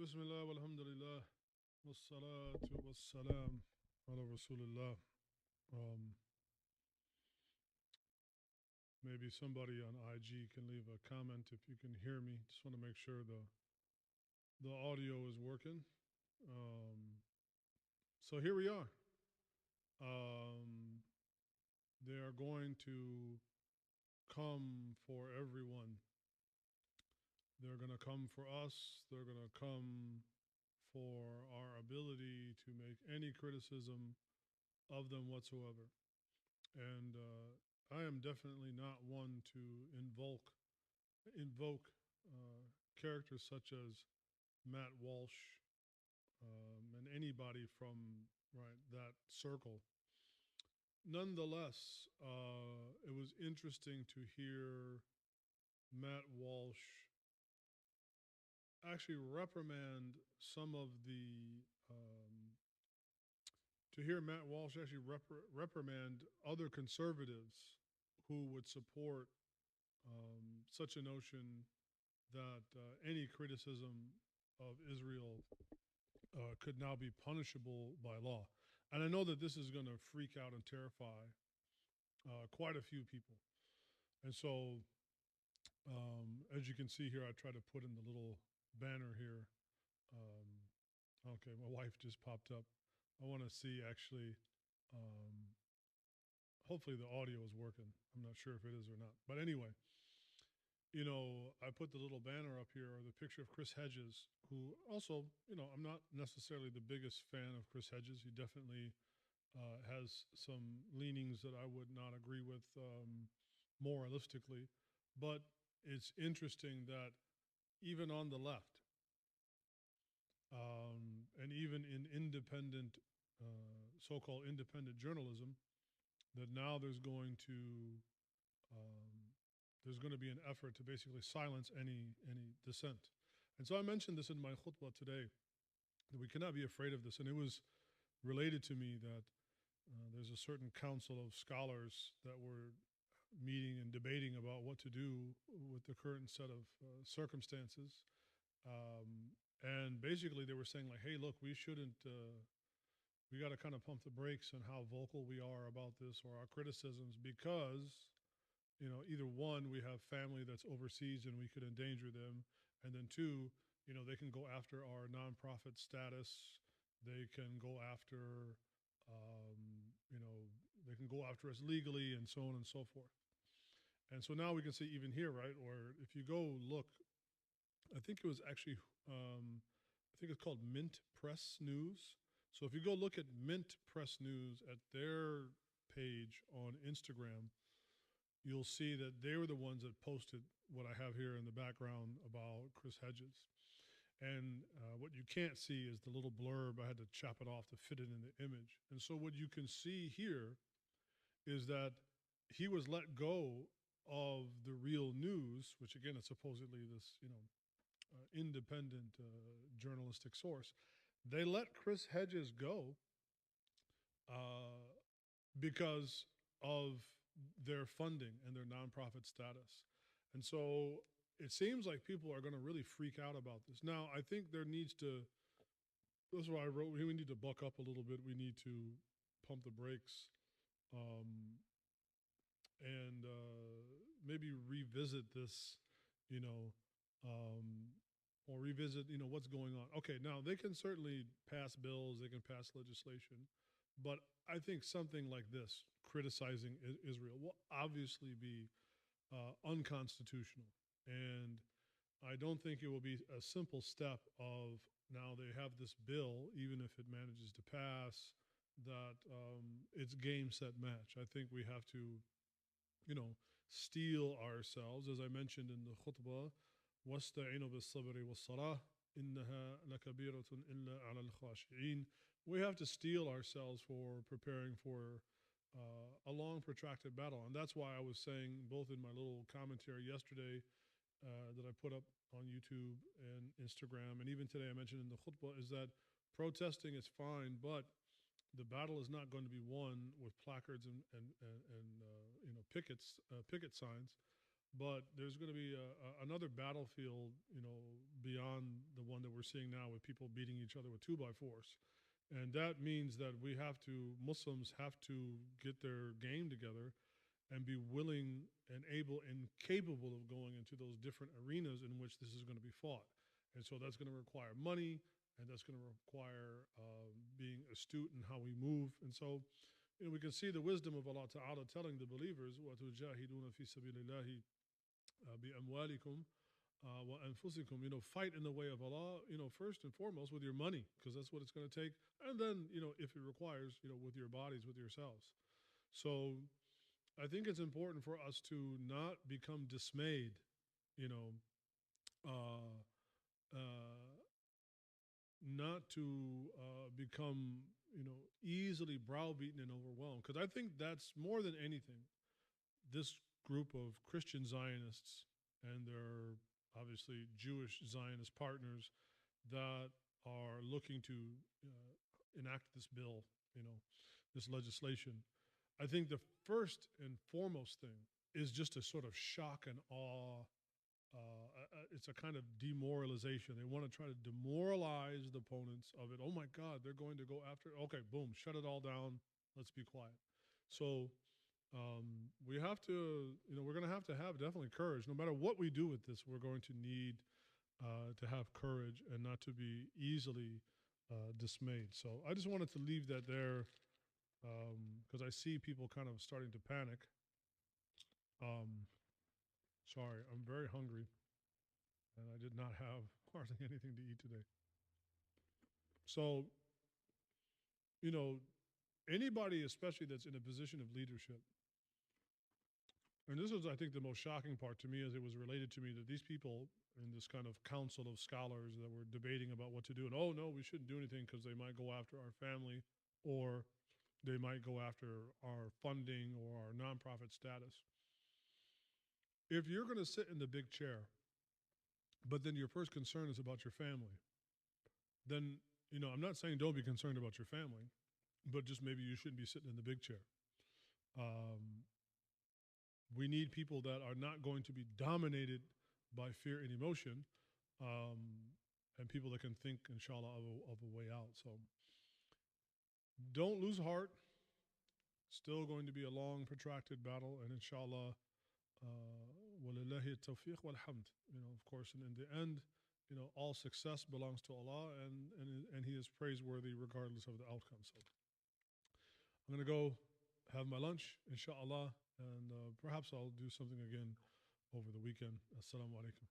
Bismillah walhamdulillah wassalatu wassalam ala Rasulillah. Um, Maybe somebody on IG can leave a comment if you can hear me. Just want to make sure the audio is working. Um, so here we are. Um, they are going to come for everyone. They're going to come for us. They're going to come for our ability to make any criticism of them whatsoever. And I am definitely not one to invoke characters such as Matt Walsh and anybody from that circle. Nonetheless, it was interesting to hear Matt Walsh actually reprimand some of the to hear Matt Walsh actually reprimand other conservatives who would support such a notion that any criticism of Israel could now be punishable by law. And I know that this is going to freak out and terrify quite a few people. And so, as you can see here, I try to put in the little banner here. Okay, my wife just popped up. I want to see actually. Hopefully, the audio is working. I'm not sure if it is or not. But anyway, I put the little banner up here, or the picture of Chris Hedges, who also, I'm not necessarily the biggest fan of Chris Hedges. He definitely has some leanings that I would not agree with moralistically. But it's interesting that even on the left, and even in independent, so-called independent journalism, that now there's going to be an effort to basically silence any dissent. And so I mentioned this in my khutbah today, that we cannot be afraid of this. And it was related to me that there's a certain council of scholars that were meeting and debating about what to do with the current set of circumstances. And basically they were saying like, hey, look, we shouldn't, we got to kind of pump the brakes on how vocal we are about this or our criticisms, because either one, we have family that's overseas and we could endanger them, and then two, they can go after our nonprofit status. They can go after, they can go after us legally, and so on and so forth. And so now we can see even here, right? Or if you go look, I think it was actually, I think it's called Mint Press News. So if you go look at Mint Press News at their page on Instagram, you'll see that they were the ones that posted what I have here in the background about Chris Hedges. And what you can't see is the little blurb. I had to chop it off to fit it in the image. And so what you can see here is that he was let go of the real news, which again is supposedly this, independent journalistic source. They let Chris Hedges go because of their funding and their nonprofit status. And so it seems like people are going to really freak out about this. Now, I think there needs to, that's why I wrote, we need to buck up a little bit. We need to pump the brakes and maybe revisit this, or revisit, what's going on. Okay, now they can certainly pass bills, they can pass legislation, but I think something like this, criticizing Israel, will obviously be unconstitutional. And I don't think it will be a simple step of now they have this bill, even if it manages to pass, that it's game, set, match. I think we have to, steel ourselves, as I mentioned in the khutbah, وَاسْتَعِينُوا بِالصَّبْرِ وَالصَّلَاةِ إِنَّهَا لَكَبِيرَةٌ إِلَّا عَلَى الْخَاشِعِينَ. We have to steel ourselves for preparing for a long, protracted battle. And that's why I was saying, both in my little commentary yesterday that I put up on YouTube and Instagram, and even today I mentioned in the khutbah, is that protesting is fine, but the battle is not going to be won with placards and picket signs. but there's going to be another battlefield, beyond the one that we're seeing now with people beating each other with two by fours. And that means that Muslims have to get their game together and be willing and able and capable of going into those different arenas in which this is going to be fought. And so that's going to require money, and that's going to require being astute in how we move. And so, we can see the wisdom of Allah Ta'ala telling the believers, وَتُجَاهِدُونَ فِي سَبِيلِ اللَّهِ بِأَمْوَالِكُمْ وَأَنفُسِكُمْ. Fight in the way of Allah, first and foremost with your money, because that's what it's going to take. And then, if it requires, with your bodies, with yourselves. So I think it's important for us to not become dismayed, you know, uh, uh, not to become, easily browbeaten and overwhelmed. Because I think that's more than anything, this group of Christian Zionists and their obviously Jewish Zionist partners that are looking to enact this bill, this legislation. I think the first and foremost thing is just a sort of shock and awe. It's a kind of demoralization. They want to try to demoralize the opponents of it. Oh my God, they're going to go after it. Okay, boom, shut it all down. Let's be quiet. So we have to, we're going to have definitely courage. No matter what we do with this, we're going to need to have courage and not to be easily dismayed. So I just wanted to leave that there because I see people kind of starting to panic. Sorry, I'm very hungry and I did not have hardly anything to eat today. So, you know, anybody, especially that's in a position of leadership, and this was, I think, the most shocking part to me as it was related to me that these people in this kind of council of scholars that were debating about what to do, and oh no, we shouldn't do anything because they might go after our family or they might go after our funding or our nonprofit status. If you're going to sit in the big chair, but then your first concern is about your family, then, I'm not saying don't be concerned about your family, but just maybe you shouldn't be sitting in the big chair. Um, we need people that are not going to be dominated by fear and emotion, and people that can think, inshallah, of a way out. So don't lose heart. Still going to be a long, protracted battle, and inshallah, walillahi tawfiq wal hamd. Of course, and in the end, all success belongs to Allah, and He is praiseworthy regardless of the outcome. So I'm going to go have my lunch, inshallah, and perhaps I'll do something again over the weekend. Assalamu alaikum.